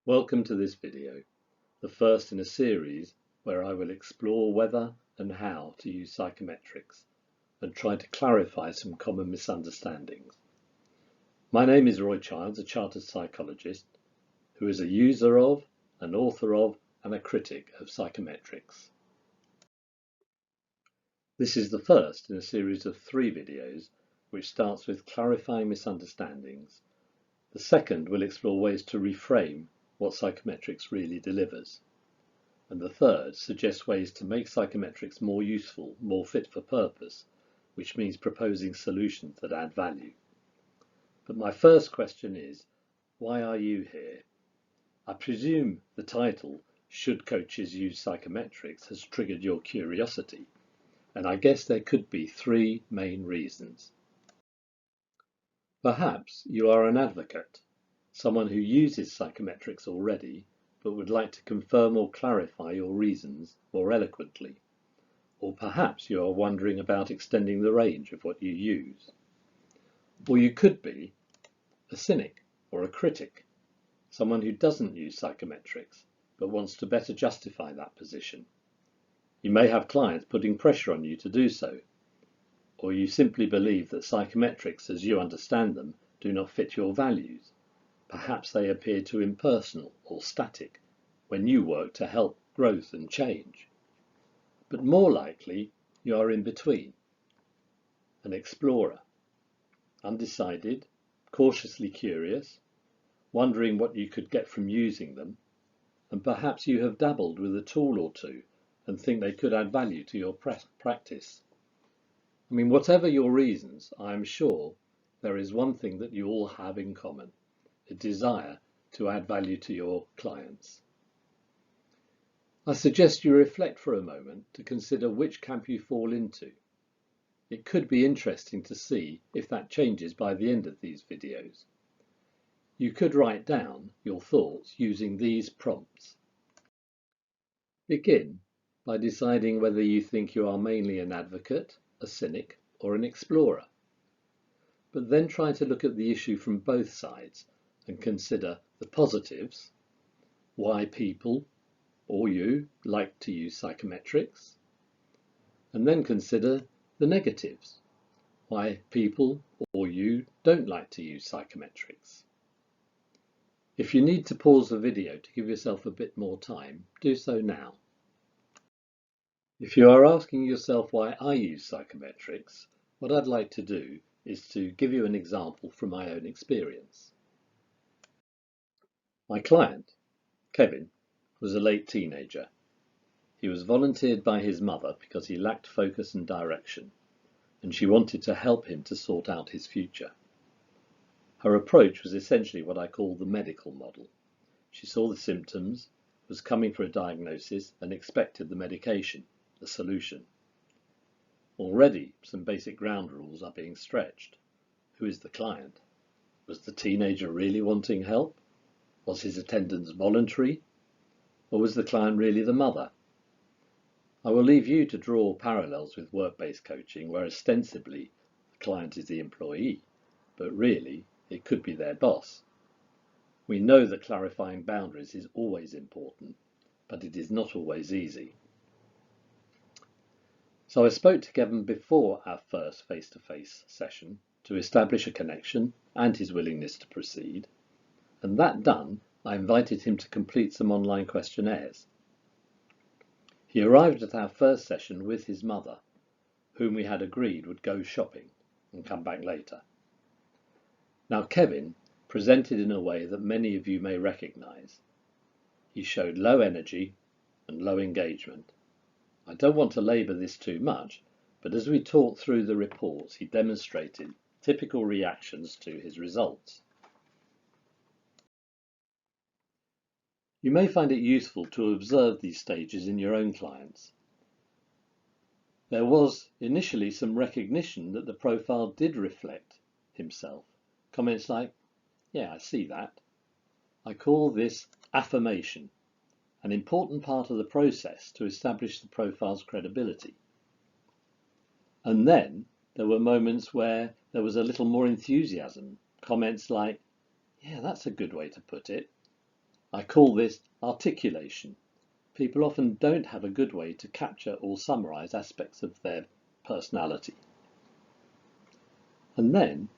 Welcome to this video, the first in a series where I will explore whether and how to use psychometrics and try to clarify some common misunderstandings. My name is Roy Childs, a chartered psychologist who is a user of, an author of, and a critic of psychometrics. This is the first in a series of 3 videos which starts with clarifying misunderstandings. The second will explore ways to reframe what psychometrics really delivers. And the third suggests ways to make psychometrics more useful, more fit for purpose, which means proposing solutions that add value. But my first question is, why are you here? I presume the title, Should Coaches Use Psychometrics, has triggered your curiosity, and I guess there could be 3 main reasons. Perhaps you are an advocate, someone who uses psychometrics already but would like to confirm or clarify your reasons more eloquently. Or perhaps you are wondering about extending the range of what you use. Or you could be a cynic or a critic, someone who doesn't use psychometrics but wants to better justify that position. You may have clients putting pressure on you to do so, or you simply believe that psychometrics as you understand them do not fit your values. Perhaps they appear too impersonal or static when you work to help growth and change. But more likely, you are in between, an explorer, undecided, cautiously curious, wondering what you could get from using them, and perhaps you have dabbled with a tool or two and think they could add value to your practice. Whatever your reasons, I am sure there is one thing that you all have in common: a desire to add value to your clients. I suggest you reflect for a moment to consider which camp you fall into. It could be interesting to see if that changes by the end of these videos. You could write down your thoughts using these prompts. Begin by deciding whether you think you are mainly an advocate, a cynic, or an explorer. But then try to look at the issue from both sides and consider the positives, why people or you like to use psychometrics, and then consider the negatives, why people or you don't like to use psychometrics. If you need to pause the video to give yourself a bit more time, do so now. If you are asking yourself why I use psychometrics, what I'd like to do is to give you an example from my own experience. My client, Kevin, was a late teenager. He was volunteered by his mother because he lacked focus and direction, and she wanted to help him to sort out his future. Her approach was essentially what I call the medical model. She saw the symptoms, was coming for a diagnosis, and expected the medication, the solution. Already, some basic ground rules are being stretched. Who is the client? Was the teenager really wanting help? Was his attendance voluntary? Or was the client really the mother? I will leave you to draw parallels with work-based coaching, where ostensibly the client is the employee, but really it could be their boss. We know that clarifying boundaries is always important, but it is not always easy. So I spoke to Kevin before our first face-to-face session to establish a connection and his willingness to proceed, and that done, I invited him to complete some online questionnaires. He arrived at our first session with his mother, whom we had agreed would go shopping and come back later. Now Kevin presented in a way that many of you may recognise. He showed low energy and low engagement. I don't want to labour this too much, but as we talked through the reports, he demonstrated typical reactions to his results. You may find it useful to observe these stages in your own clients. There was initially some recognition that the profile did reflect himself. Comments like, "Yeah, I see that." I call this affirmation, an important part of the process to establish the profile's credibility. And then there were moments where there was a little more enthusiasm. Comments like, "Yeah, that's a good way to put it." I call this articulation. People often don't have a good way to capture or summarise aspects of their personality. And then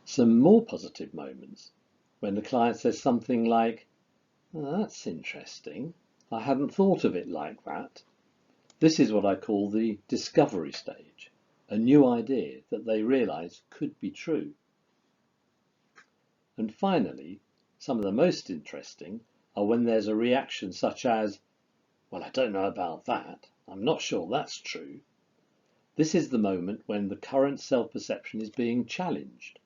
some more positive moments when the client says something like, "Oh, that's interesting. I hadn't thought of it like that." This is what I call the discovery stage, a new idea that they realise could be true. And finally, some of the most interesting are when there's a reaction such as, "Well, I don't know about that. I'm not sure that's true." This is the moment when the current self-perception is being challenged.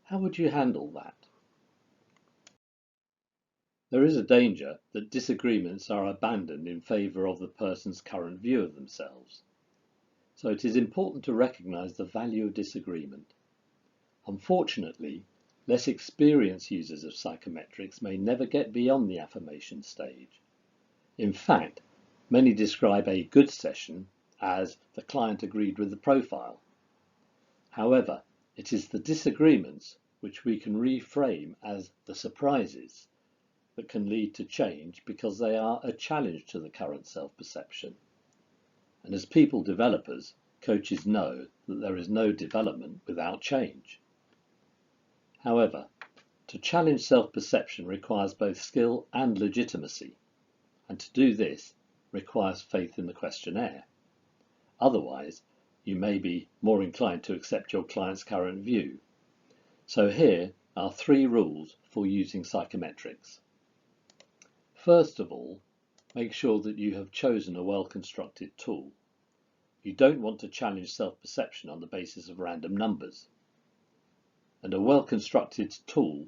How would you handle that? There is a danger that disagreements are abandoned in favour of the person's current view of themselves. So it is important to recognise the value of disagreement. Unfortunately, less experienced users of psychometrics may never get beyond the affirmation stage. In fact, many describe a good session as the client agreed with the profile. However, it is the disagreements which we can reframe as the surprises that can lead to change because they are a challenge to the current self-perception. And as people developers, coaches know that there is no development without change. However, to challenge self-perception requires both skill and legitimacy, and to do this requires faith in the questionnaire. Otherwise, you may be more inclined to accept your client's current view. So here are 3 rules for using psychometrics. First of all, make sure that you have chosen a well-constructed tool. You don't want to challenge self-perception on the basis of random numbers. And a well-constructed tool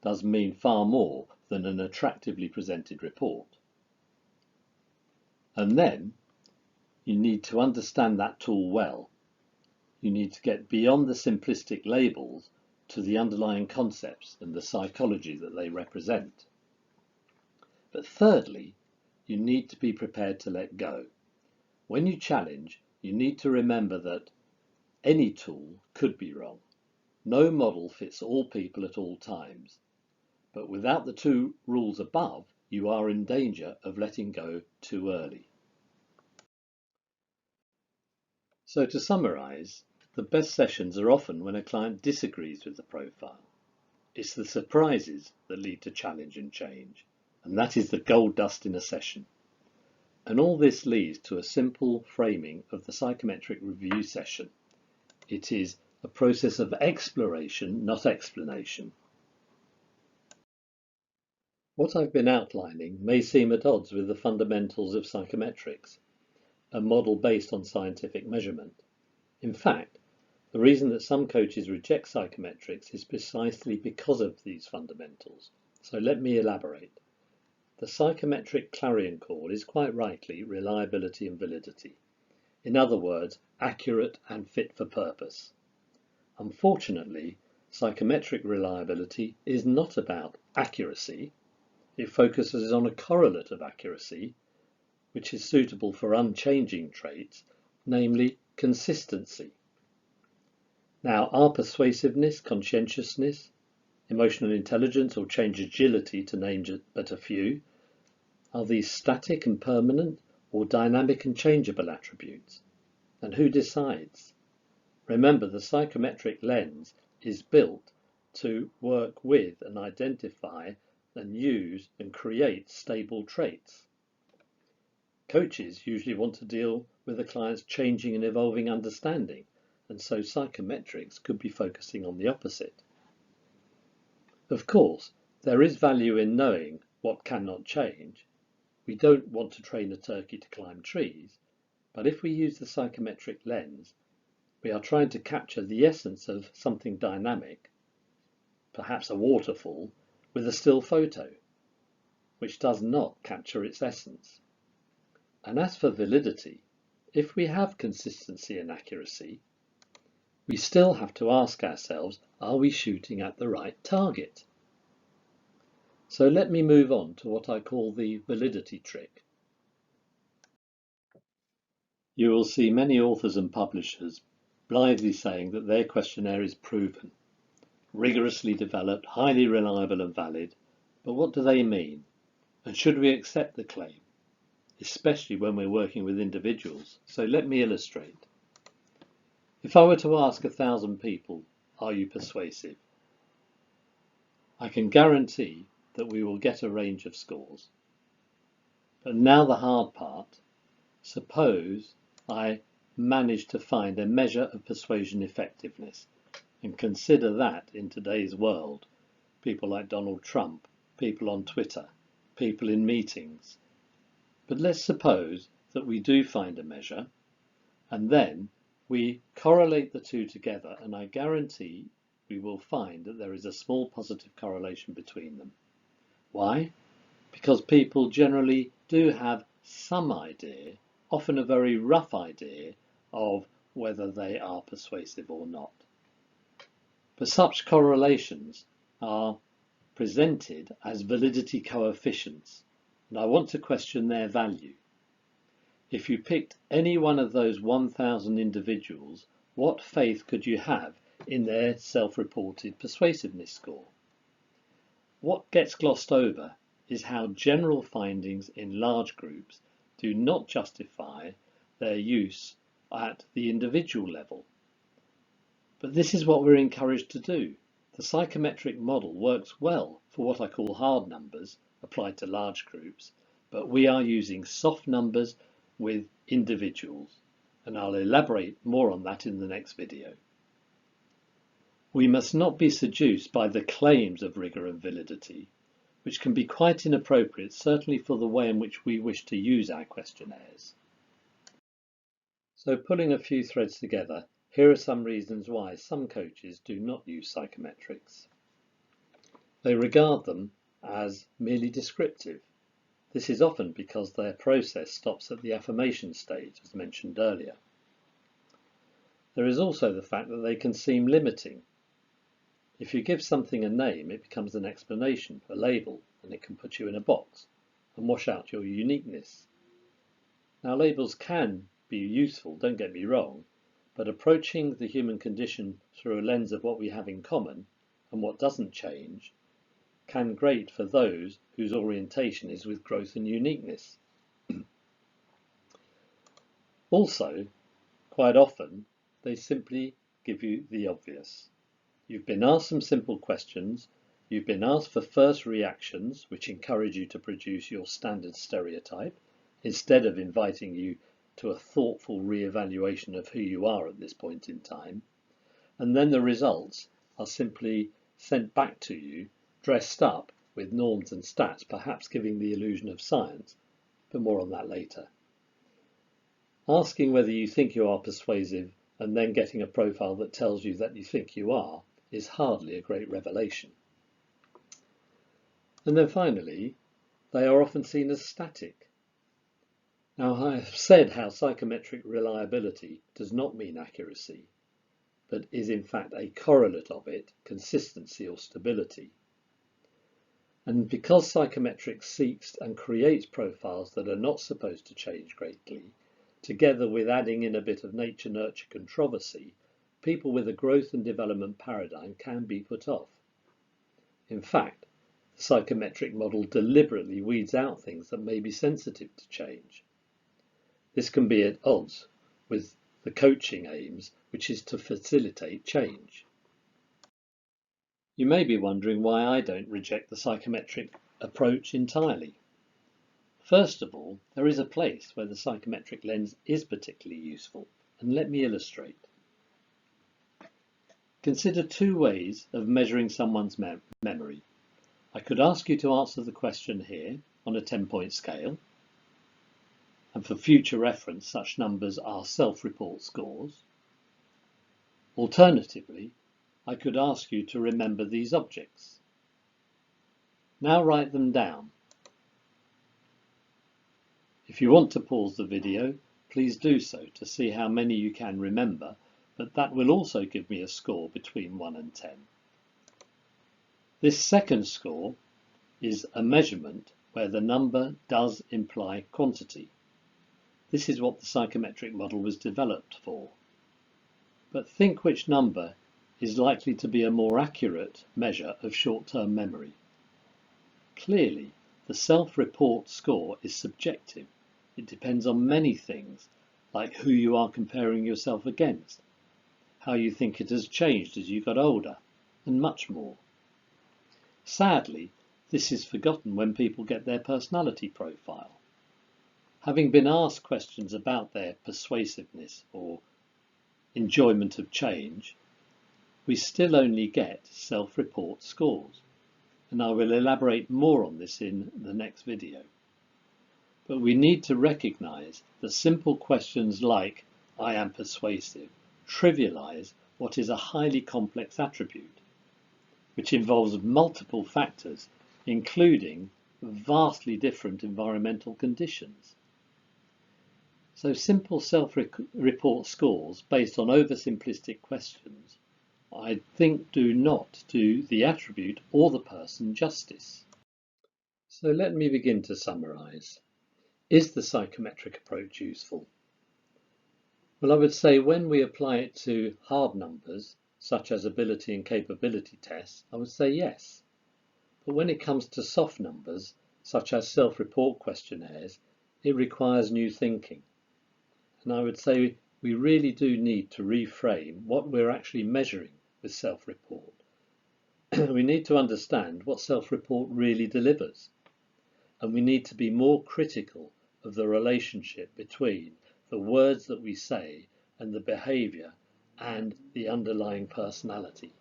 does mean far more than an attractively presented report. And then you need to understand that tool well. You need to get beyond the simplistic labels to the underlying concepts and the psychology that they represent. But thirdly, you need to be prepared to let go. When you challenge, you need to remember that any tool could be wrong. No model fits all people at all times. But without the 2 rules above, you are in danger of letting go too early. So to summarise, the best sessions are often when a client disagrees with the profile. It's the surprises that lead to challenge and change, and that is the gold dust in a session. And all this leads to a simple framing of the psychometric review session. It is a process of exploration, not explanation. What I've been outlining may seem at odds with the fundamentals of psychometrics, a model based on scientific measurement. In fact, the reason that some coaches reject psychometrics is precisely because of these fundamentals. So let me elaborate. The psychometric clarion call is quite rightly reliability and validity. In other words, accurate and fit for purpose. Unfortunately, psychometric reliability is not about accuracy. It focuses on a correlate of accuracy, which is suitable for unchanging traits, namely consistency. Now, are persuasiveness, conscientiousness, emotional intelligence, or change agility, to name but a few, are these static and permanent or dynamic and changeable attributes? And who decides? Remember, the psychometric lens is built to work with and identify and use and create stable traits. Coaches usually want to deal with the client's changing and evolving understanding, and so psychometrics could be focusing on the opposite. Of course, there is value in knowing what cannot change. We don't want to train a turkey to climb trees, but if we use the psychometric lens, we are trying to capture the essence of something dynamic, perhaps a waterfall, with a still photo, which does not capture its essence. And as for validity, if we have consistency and accuracy, we still have to ask ourselves, are we shooting at the right target? So let me move on to what I call the validity trick. You will see many authors and publishers blithely saying that their questionnaire is proven, rigorously developed, highly reliable and valid, But what do they mean? And should we accept the claim, especially when we're working with individuals? So let me illustrate. If I were to ask 1,000 people, are you persuasive? I can guarantee that we will get a range of scores. But now the hard part. Suppose I manage to find a measure of persuasion effectiveness, and consider that in today's world, people like Donald Trump, people on Twitter, people in meetings. But let's suppose that we do find a measure, and then we correlate the two together, and I guarantee we will find that there is a small positive correlation between them. Why? Because people generally do have some idea, often a very rough idea, of whether they are persuasive or not. But such correlations are presented as validity coefficients, and I want to question their value. If you picked any one of those 1,000 individuals, what faith could you have in their self-reported persuasiveness score? What gets glossed over is how general findings in large groups do not justify their use at the individual level. But this is what we're encouraged to do. The psychometric model works well for what I call hard numbers applied to large groups, but we are using soft numbers with individuals, and I'll elaborate more on that in the next video. We must not be seduced by the claims of rigour and validity, which can be quite inappropriate, certainly for the way in which we wish to use our questionnaires. So, pulling a few threads together, here are some reasons why some coaches do not use psychometrics. They regard them as merely descriptive. This is often because their process stops at the affirmation stage, as mentioned earlier. There is also the fact that they can seem limiting. If you give something a name, it becomes an explanation, a label, and it can put you in a box and wash out your uniqueness. Now, labels can be useful, don't get me wrong, but approaching the human condition through a lens of what we have in common and what doesn't change can grate for those whose orientation is with growth and uniqueness. Also, quite often, they simply give you the obvious. You've been asked some simple questions, you've been asked for first reactions which encourage you to produce your standard stereotype instead of inviting you to a thoughtful re-evaluation of who you are at this point in time, and then the results are simply sent back to you dressed up with norms and stats, perhaps giving the illusion of science, but more on that later. Asking whether you think you are persuasive and then getting a profile that tells you that you think you are is hardly a great revelation. And then finally, they are often seen as static. Now, I have said how psychometric reliability does not mean accuracy, but is in fact a correlate of it, consistency or stability. And because psychometrics seeks and creates profiles that are not supposed to change greatly, together with adding in a bit of nature-nurture controversy, people with a growth and development paradigm can be put off. In fact, the psychometric model deliberately weeds out things that may be sensitive to change. This can be at odds with the coaching aims, which is to facilitate change. You may be wondering why I don't reject the psychometric approach entirely. First of all, there is a place where the psychometric lens is particularly useful, and let me illustrate. Consider two ways of measuring someone's memory. I could ask you to answer the question here on a 10-point scale, and for future reference, such numbers are self-report scores. Alternatively, I could ask you to remember these objects. Now write them down. If you want to pause the video, please do so to see how many you can remember, but that will also give me a score between 1 and 10. This second score is a measurement where the number does imply quantity. This is what the psychometric model was developed for. But think which number is likely to be a more accurate measure of short-term memory. Clearly, the self-report score is subjective. It depends on many things, like who you are comparing yourself against, how you think it has changed as you got older, and much more. Sadly, this is forgotten when people get their personality profile. Having been asked questions about their persuasiveness or enjoyment of change, we still only get self-report scores, and I will elaborate more on this in the next video. But we need to recognise that simple questions like "I am persuasive" trivialise what is a highly complex attribute, which involves multiple factors, including vastly different environmental conditions. So simple self-report scores based on oversimplistic questions, I think, do not do the attribute or the person justice. So let me begin to summarise. Is the psychometric approach useful? Well, I would say when we apply it to hard numbers, such as ability and capability tests, I would say yes. But when it comes to soft numbers, such as self-report questionnaires, it requires new thinking. And I would say we really do need to reframe what we're actually measuring with self-report. We need to understand what self-report really delivers. And we need to be more critical of the relationship between the words that we say and the behaviour and the underlying personality.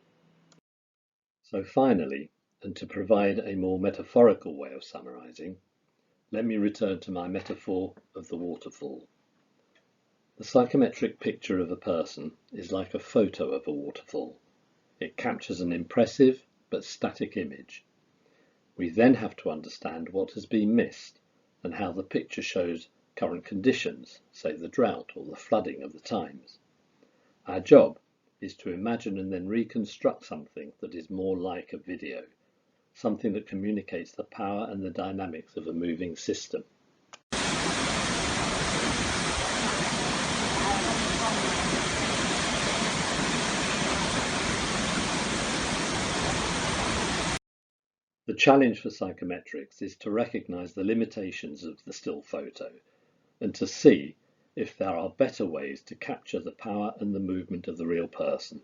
So finally, and to provide a more metaphorical way of summarising, let me return to my metaphor of the waterfall. The psychometric picture of a person is like a photo of a waterfall. It captures an impressive but static image. We then have to understand what has been missed and how the picture shows current conditions, say the drought or the flooding of the times. Our job is to imagine and then reconstruct something that is more like a video, something that communicates the power and the dynamics of a moving system. The challenge for psychometrics is to recognise the limitations of the still photo and to see if there are better ways to capture the power and the movement of the real person.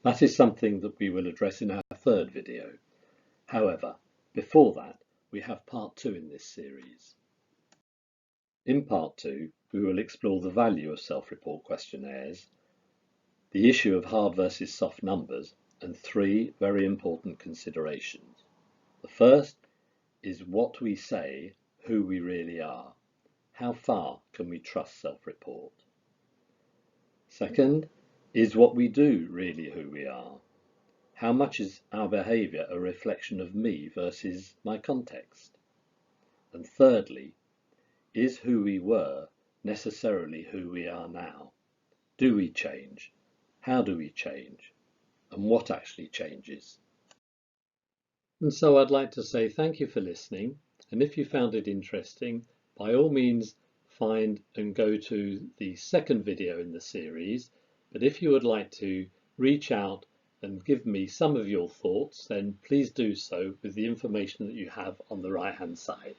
That is something that we will address in our third video. However, before that, we have part 2 in this series. In part 2, we will explore the value of self-report questionnaires, the issue of hard versus soft numbers, and 3 very important considerations. The first is what we say, who we really are. How far can we trust self-report? Second, is what we do really who we are? How much is our behaviour a reflection of me versus my context? And thirdly, is who we were necessarily who we are now? Do we change? How do we change? And what actually changes? And so I'd like to say thank you for listening, and if you found it interesting, by all means find and go to the second video in the series. But if you would like to reach out and give me some of your thoughts, then please do so with the information that you have on the right hand side.